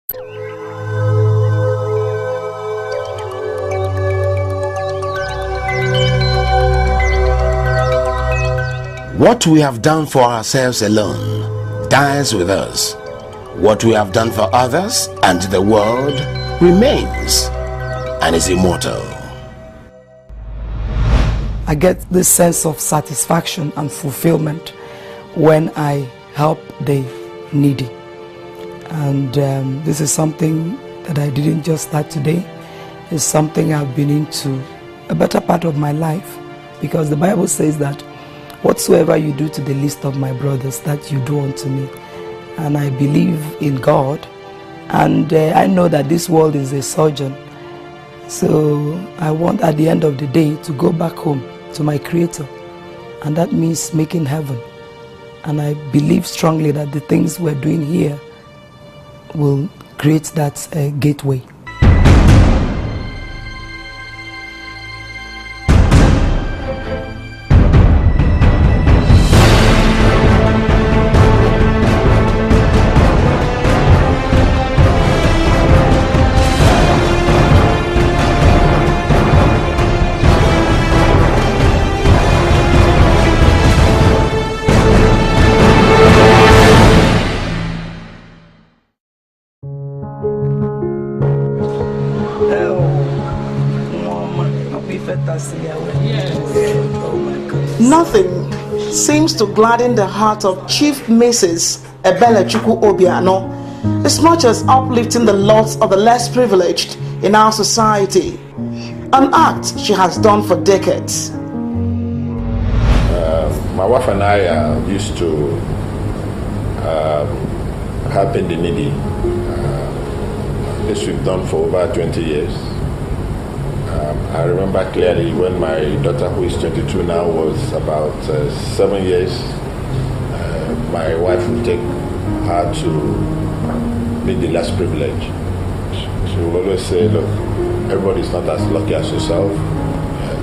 What we have done for ourselves alone dies with us. What we have done for others and the world remains and is immortal. I get this sense of satisfaction and fulfillment when I help the needy. And this is something that I didn't just start today. It's something I've been into a better part of my life, because the Bible says that whatsoever you do to the least of my brothers, that you do unto me. And I believe in God, and I know that this world is a surgeon. So I want at the end of the day to go back home to my Creator, and that means making heaven. And I believe strongly that the things we're doing here will create that gateway. Nothing seems to gladden the heart of Chief Mrs. Ebelechukwu Obiano as much as uplifting the lots of the less privileged in our society, an act she has done for decades. My wife and I used to helping the needy. This we've done for over 20 years. I remember clearly when my daughter, who is 22 now, was about 7 years, my wife would take her to meet the less privileged. She would always say, look, everybody's not as lucky as yourself.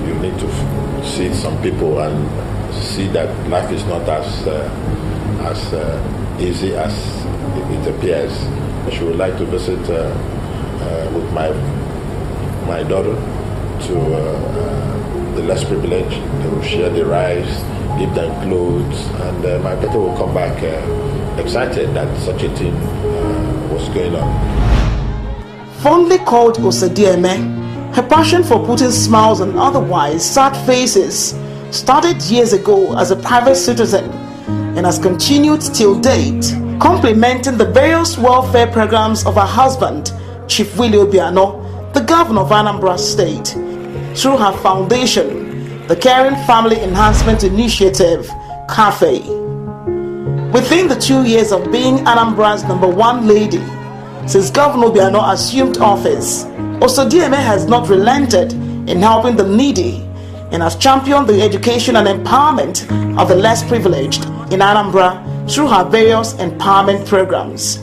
You need to see some people and see that life is not as easy as it appears. She would like to visit with my daughter to the less privileged. They will share the rice, give them clothes, and my daughter will come back excited that such a thing was going on. Fondly called Osedieme, her passion for putting smiles on otherwise sad faces started years ago as a private citizen and has continued till date, complementing the various welfare programs of her husband, Chief Willie Obiano, the governor of Anambra State, through her foundation, the Caring Family Enhancement Initiative, CAFE. Within the 2 years of being Anambra's #1 lady, since Governor Obiano assumed office, Osodieme has not relented in helping the needy and has championed the education and empowerment of the less privileged in Anambra through her various empowerment programs.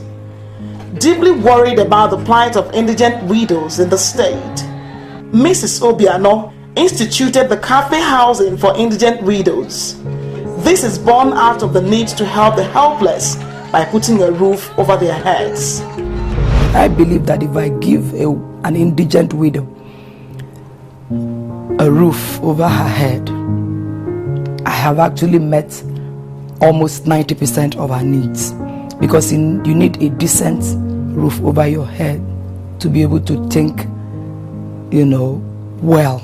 Deeply worried about the plight of indigent widows in the state, Mrs. Obiano instituted the Cafe Housing for Indigent Widows. This is born out of the need to help the helpless by putting a roof over their heads. I believe that if I give an indigent widow a roof over her head, I have actually met almost 90% of her needs, because you need a decent roof over your head to be able to think, well.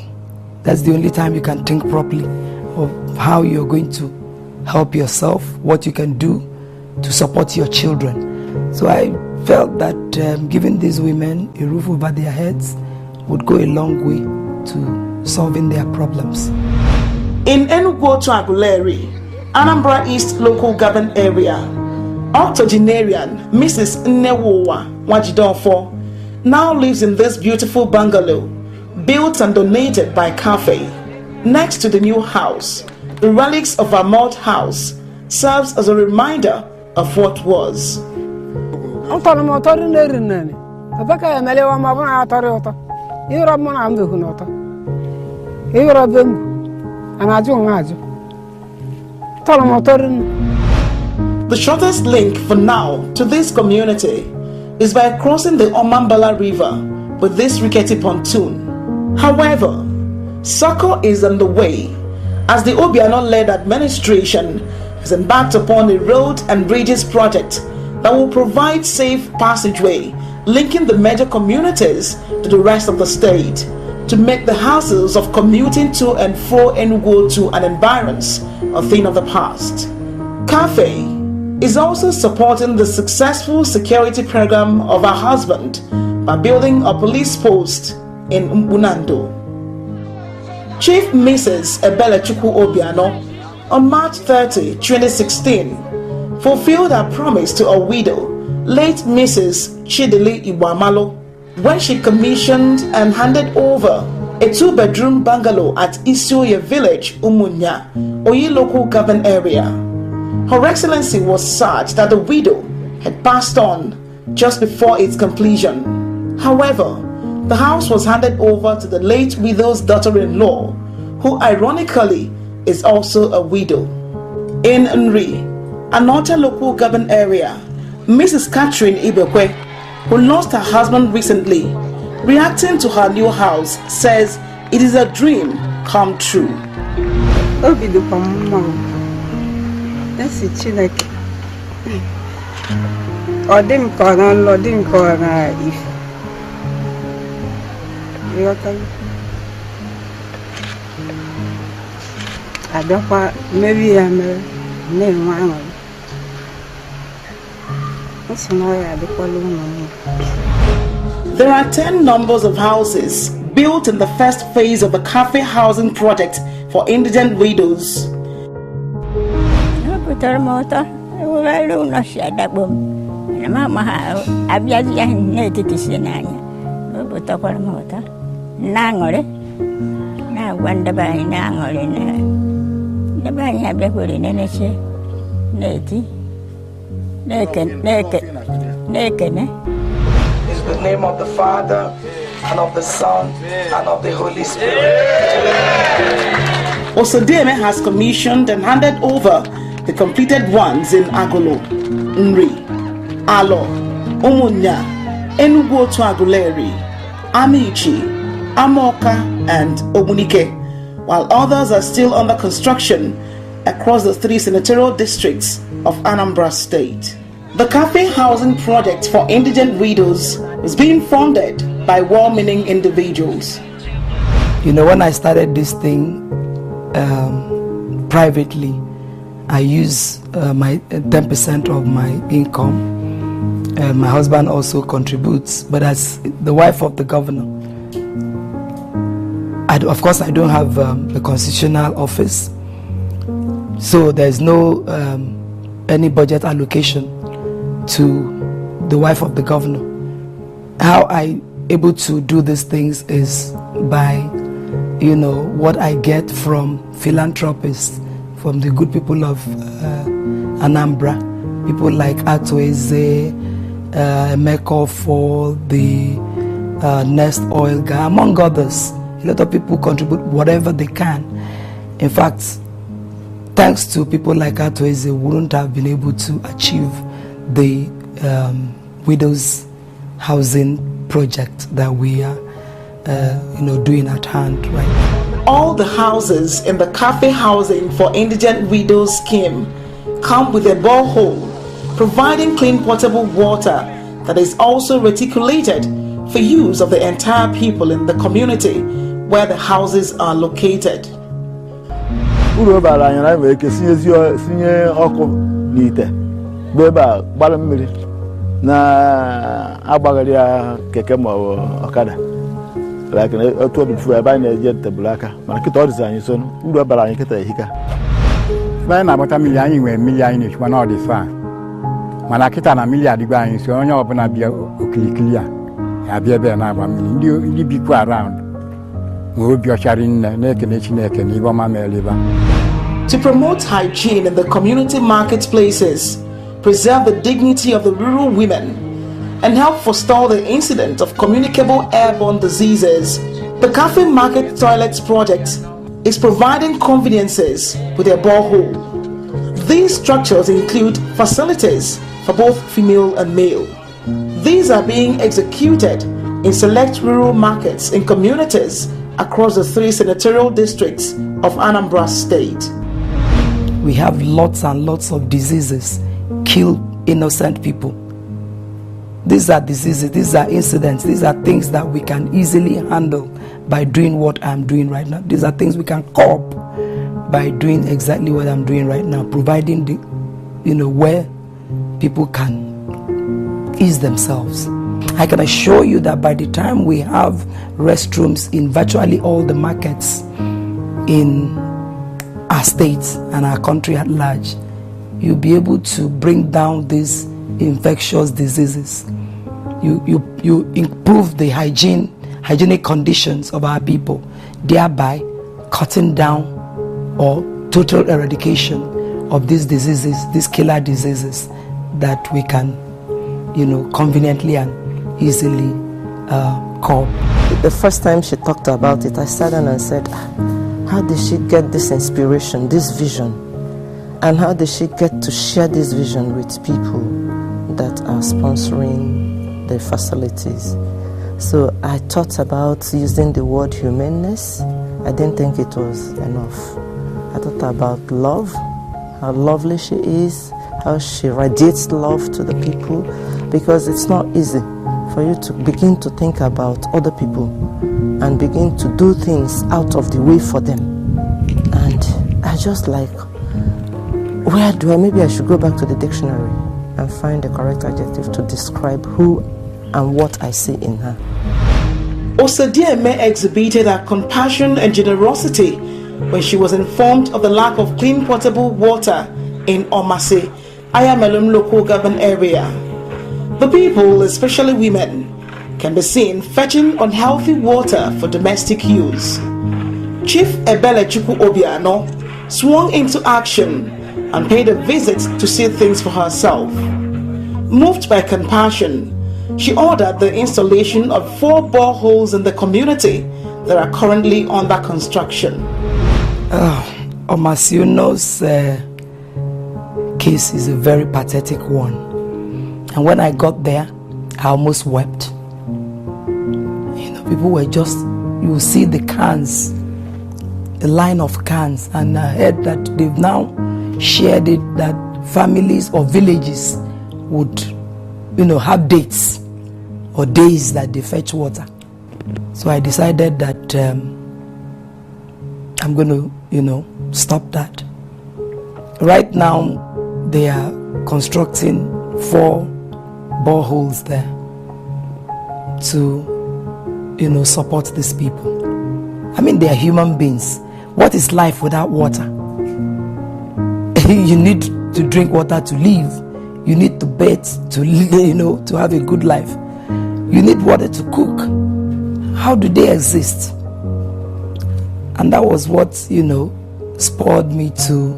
That's the only time you can think properly of how you're going to help yourself, what you can do to support your children. So I felt that giving these women a roof over their heads would go a long way to solving their problems. In Enugu to Aguleri, Anambra East local government area, octogenarian Mrs. Nnewowa Wajidonfo now lives in this beautiful bungalow built and donated by CAFE. Next to the new house, the relics of our mud house serves as a reminder of what was. The shortest link for now to this community is by crossing the Anambra River with this rickety pontoon. However, succor is on the way as the Obiano-led administration has embarked upon a road and bridges project that will provide safe passageway linking the major communities to the rest of the state to make the hassles of commuting to and fro Enugu to and environs a thing of the past. CAFE is also supporting the successful security program of her husband by building a police post in Mbunando. Chief Mrs. Ebelechukwu Obiano on March 30, 2016 fulfilled her promise to a widow, late Mrs. Chidili Iwamalo, when she commissioned and handed over a 2-bedroom bungalow at Isioye Village, Umunya, Oyi local government area. Her Excellency was sad that the widow had passed on just before its completion. However, the house was handed over to the late widow's daughter-in-law, who ironically is also a widow. In Nri, another local government area, Mrs. Catherine Ibekwe, who lost her husband recently, reacting to her new house, says it is a dream come true. That's it, like or them corner, or them corner if you okay. I don't want maybe I'm a name one. There are 10 numbers of houses built in the first phase of the CAFE housing project for indigent widows. In the name of the Father, and of the Son, and of the Holy Spirit. Osodeme has commissioned and handed over the completed ones in Agolo, Nri, Alo, Umunya, Enugu to Aguleri, Amici, Amoka, and Ogunike, while others are still under construction across the 3 senatorial districts of Anambra State. The CAFE housing project for indigent widows is being funded by well-meaning individuals. You know, when I started this thing privately, I use my 10% of my income. My husband also contributes, but as the wife of the governor, of course I don't have a constitutional office, so there's no any budget allocation to the wife of the governor. How I able to do these things is by, you know, what I get from philanthropists, from the good people of Anambra, people like Atoeze, Emeko for the Nest Oil guy, among others. A lot of people contribute whatever they can. In fact, thanks to people like Atoeze, we wouldn't have been able to achieve the widows housing project that we are doing at hand right now. All the houses in the CAFE housing for indigent widows scheme come with a borehole, providing clean potable water that is also reticulated for use of the entire people in the community where the houses are located. Na abagaria keke mo okada like na to bi fu aba na je tabulaka man kito design so no ndo bara yin keta hika ba na bota million we million ni chuma na odisa mana kita na million digba yin so onye obuna bia oklikili a bia be na ba million ndi bi ku around wo bi o chari na ekene chineke ni bo ma meliba. To promote hygiene in the community marketplaces, preserve the dignity of the rural women, and help forestall the incident of communicable airborne diseases, the CAFE Market Toilets Project is providing conveniences with a borehole. These structures include facilities for both female and male, These are being executed in select rural markets in communities across the 3 senatorial districts of Anambra State. We have lots and lots of diseases kill innocent people. These are diseases, these are incidents, these are things that we can easily handle by doing what I'm doing right now. These are things we can cope by doing exactly what I'm doing right now, providing the, where people can ease themselves. I can assure you that by the time we have restrooms in virtually all the markets in our states and our country at large, you'll be able to bring down these infectious diseases. You improve the hygienic conditions of our people, thereby cutting down or total eradication of these diseases, these killer diseases that we can, conveniently and easily cope. The first time she talked about it, I sat down and said, how did she get this inspiration, this vision? And how did she get to share this vision with people that are sponsoring the facilities? So I thought about using the word humanness. I didn't think it was enough. I thought about love, how lovely she is, how she radiates love to the people, because it's not easy for you to begin to think about other people and begin to do things out of the way for them. And I just like, maybe I should go back to the dictionary and find the correct adjective to describe who and what I see in her. Osedieme exhibited her compassion and generosity when she was informed of the lack of clean potable water in Omase, Ayamelum local government area. The people, especially women, can be seen fetching unhealthy water for domestic use. Chief Ebele Chukwu Obiano swung into action and paid a visit to see things for herself. Moved by compassion, she ordered the installation of 4 boreholes in the community that are currently under construction. Omasiuno's case is a very pathetic one. And when I got there, I almost wept. People were just, you will see the cans, the line of cans, and I heard that they've now shared it that families or villages would, have dates or days that they fetch water. So I decided that I'm going to, stop that. Right now, they are constructing 4 boreholes there to, support these people. I mean, they are human beings. What is life without water? You need to drink water to live. You need to bathe to, to have a good life. You need water to cook. How do they exist? And that was what, spurred me to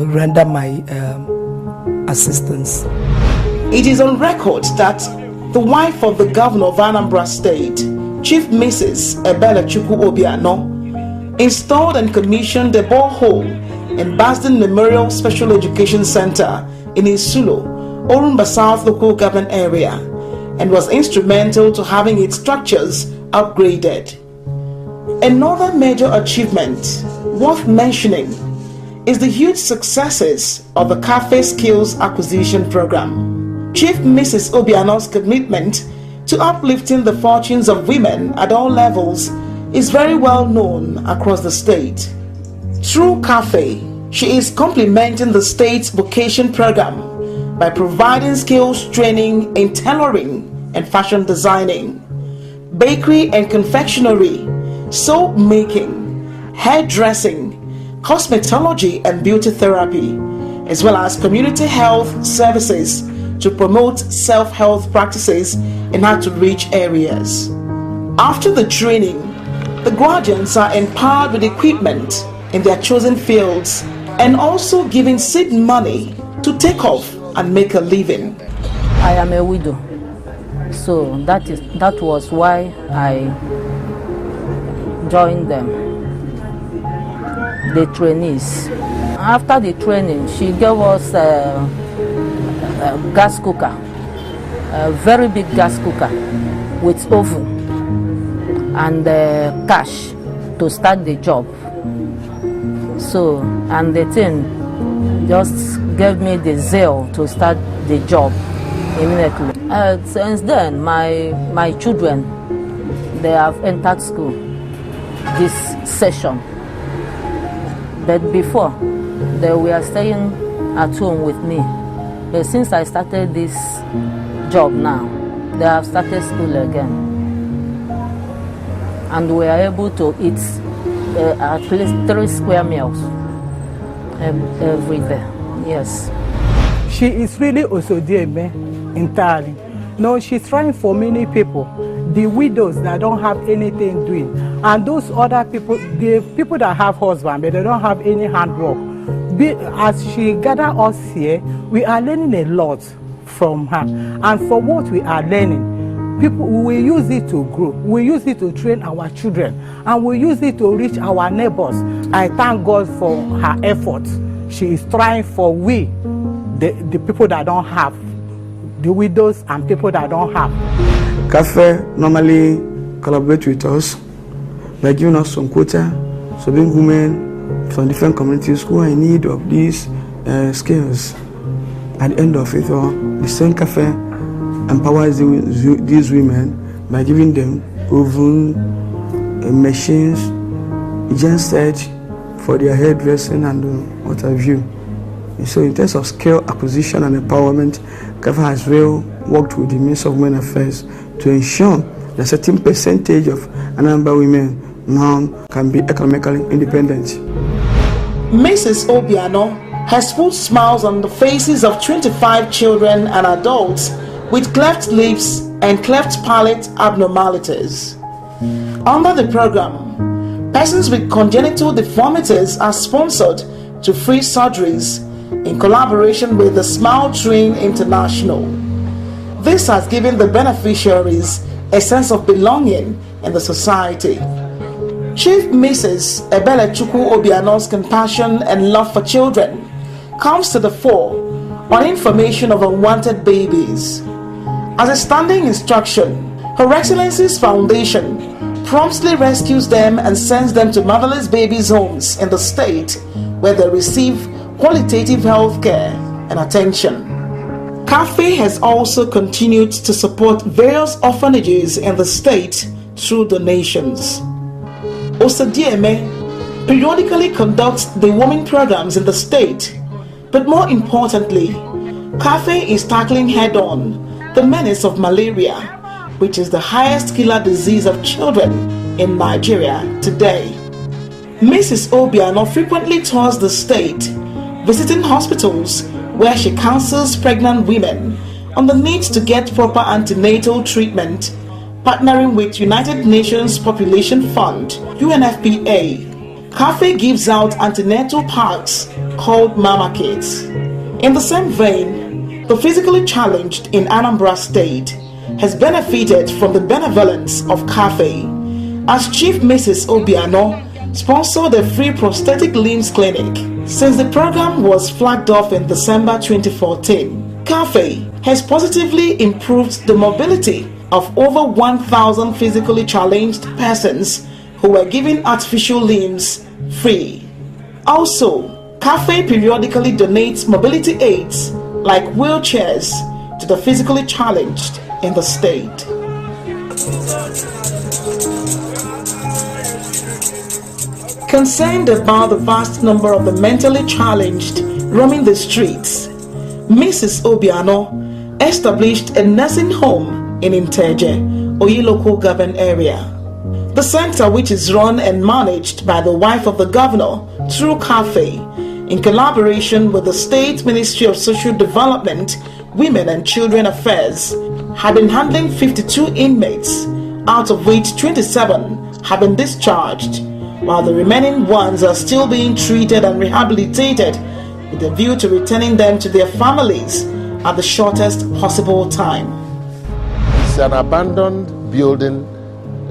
render my assistance. It is on record that the wife of the governor of Anambra State, Chief Mrs. Ebele Chukwu Obiano, installed and commissioned a borehole in Basden Memorial Special Education Center in Isulo, Orumba South local government area, and was instrumental to having its structures upgraded. Another major achievement worth mentioning is the huge successes of the Cafe Skills Acquisition Program. Chief Mrs. Obiano's commitment to uplifting the fortunes of women at all levels is very well known across the state. Through Cafe, she is complementing the state's vocation program by providing skills training in tailoring and fashion designing, bakery and confectionery, soap making, hairdressing, cosmetology and beauty therapy, as well as community health services to promote self-health practices in hard-to-reach areas. After the training, the graduates are empowered with equipment in their chosen fields and also given seed money to take off and make a living. I am a widow, so that was why I joined them, the trainees. after the training, she gave us a gas cooker, a very big gas cooker with oven and cash to start the job. So, and the thing just gave me the zeal to start the job immediately. Since then, my children, they have entered school this session. But before, they were staying at home with me. But since I started this job now, they have started school again. And we are able to eat at least 3 square meals every day. Yes. She is really also dear me entirely. No, she's trying for many people, the widows that don't have anything doing, and those other people, the people that have husband but they don't have any handwork. As she gather us here, we are learning a lot from her, and for what we are learning, people, we will use it to grow, we use it to train our children, and we use it to reach our neighbors. I thank God for her efforts. She is trying for we, the people that don't have, the widows and people that don't have. CAFE normally collaborate with us by giving us some quota, so being women from different communities who are in need of these skills. At the end of it all, the same CAFE empowers these women by giving them oven, machines, genset for their hairdressing and what have you. And so in terms of skill acquisition and empowerment, CAFE has really worked with the Ministry of Women Affairs to ensure that a certain percentage of Anambra women now can be economically independent. Mrs. Obiano has put smiles on the faces of 25 children and adults with cleft lips and cleft palate abnormalities. Under the program, persons with congenital deformities are sponsored to free surgeries in collaboration with the Smile Train International. This has given the beneficiaries a sense of belonging in the society. Chief Mrs. Ebele Chukwu Obiano's compassion and love for children comes to the fore on information of unwanted babies. As a standing instruction, Her Excellency's Foundation promptly rescues them and sends them to motherless babies' homes in the state where they receive qualitative health care and attention. CAFE has also continued to support various orphanages in the state through donations. Osadieme periodically conducts the warming programs in the state, but more importantly, CAFE is tackling head-on the menace of malaria, which is the highest killer disease of children in Nigeria today. Mrs. Obiano frequently tours the state, visiting hospitals where she counsels pregnant women on the need to get proper antenatal treatment, partnering with United Nations Population Fund, UNFPA. CAFE gives out antenatal packs called Mama Kits. In the same vein, the physically challenged in Anambra State has benefited from the benevolence of CAFE, as Chief Mrs. Obiano sponsored a free prosthetic limbs clinic. Since the program was flagged off in December 2014, CAFE has positively improved the mobility of over 1,000 physically challenged persons who were given artificial limbs free. Also, CAFE periodically donates mobility aids like wheelchairs to the physically challenged in the state. Concerned about the vast number of the mentally challenged roaming the streets, Mrs. Obiano established a nursing home in Inteje, Oyi local government area. The center, which is run and managed by the wife of the governor through CAFE, in collaboration with the State Ministry of Social Development, Women and Children Affairs, had been handling 52 inmates, out of which 27 have been discharged, while the remaining ones are still being treated and rehabilitated with a view to returning them to their families at the shortest possible time. It's an abandoned building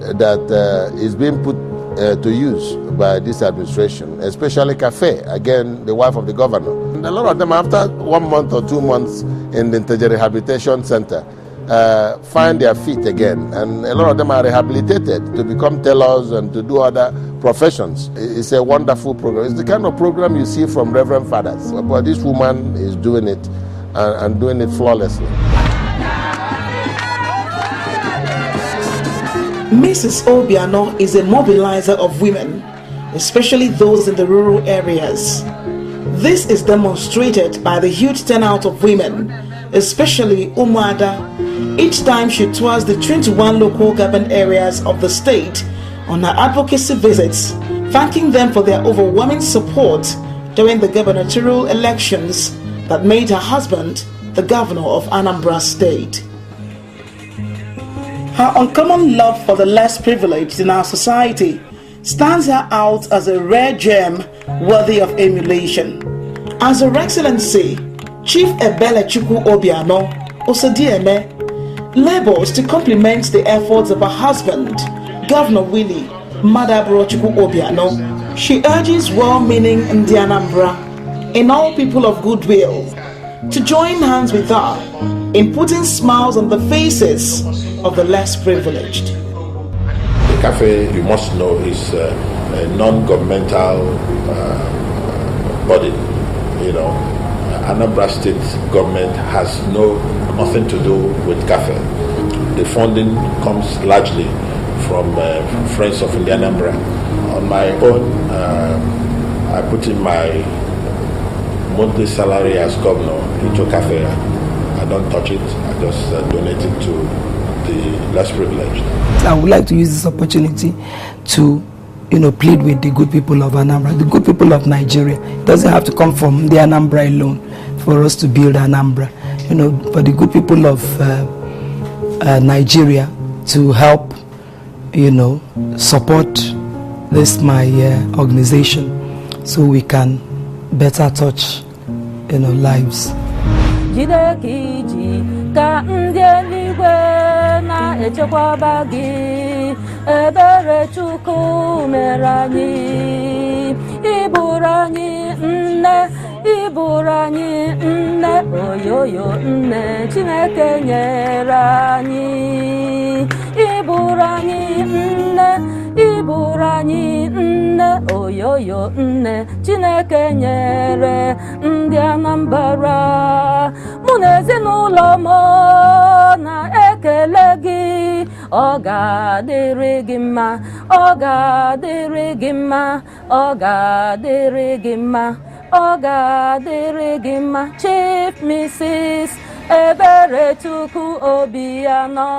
that is being put to use by this administration, especially Cafe, again, the wife of the governor. And a lot of them, after 1 month or 2 months in the Integer Rehabilitation Center, find their feet again. And a lot of them are rehabilitated to become tailors and to do other professions. It's a wonderful program. It's the kind of program you see from Reverend Fathers. But this woman is doing it and doing it flawlessly. Mrs. Obiano is a mobilizer of women, especially those in the rural areas. This is demonstrated by the huge turnout of women, especially Umada, each time she tours the 21 local government areas of the state on her advocacy visits, thanking them for their overwhelming support during the gubernatorial elections that made her husband the governor of Anambra State. Her uncommon love for the less privileged in our society stands her out as a rare gem worthy of emulation. As Her Excellency Chief Ebele Chukwu Obiano Osodieme labors to complement the efforts of her husband, Governor Willie Madabro Chukwu Obiano, she urges well-meaning Ndi Anambra and all people of goodwill to join hands with her in putting smiles on the faces of the less privileged. The cafe, you must know, is a non-governmental body. You know, Anambra State government has nothing to do with cafe. The funding comes largely from Friends of Ndi Anambra. On my own, I put in my monthly salary as governor into cafe. I don't touch it. I just donate it to the less privileged. I would like to use this opportunity to, plead with the good people of Anambra, the good people of Nigeria. It doesn't have to come from the Anambra alone for us to build Anambra. For the good people of Nigeria to help, support this my organization, so we can better touch, lives. Jidekiji ka ndị eluigwe na-echekwaba gị, ebere Chukwu mere anyị, ịbụrụ anyị nne, ịbụrụ anyị nne, oyoyo nne Chineke nyere anyị, ịbụrụ anyị nne, ịbụrụ anyị nne, oyoyo nne Chineke nyere ndị Anambra. Mụ na ezinụlọ m na-ekele gị, ọ ga-adịrị gị mma, ọ ga-adịrị gị mma, ọ ga-adịrị gị mma, ọ ga-adịrị gị mma. Chief Mrs. Ebere Chukwu Obiano.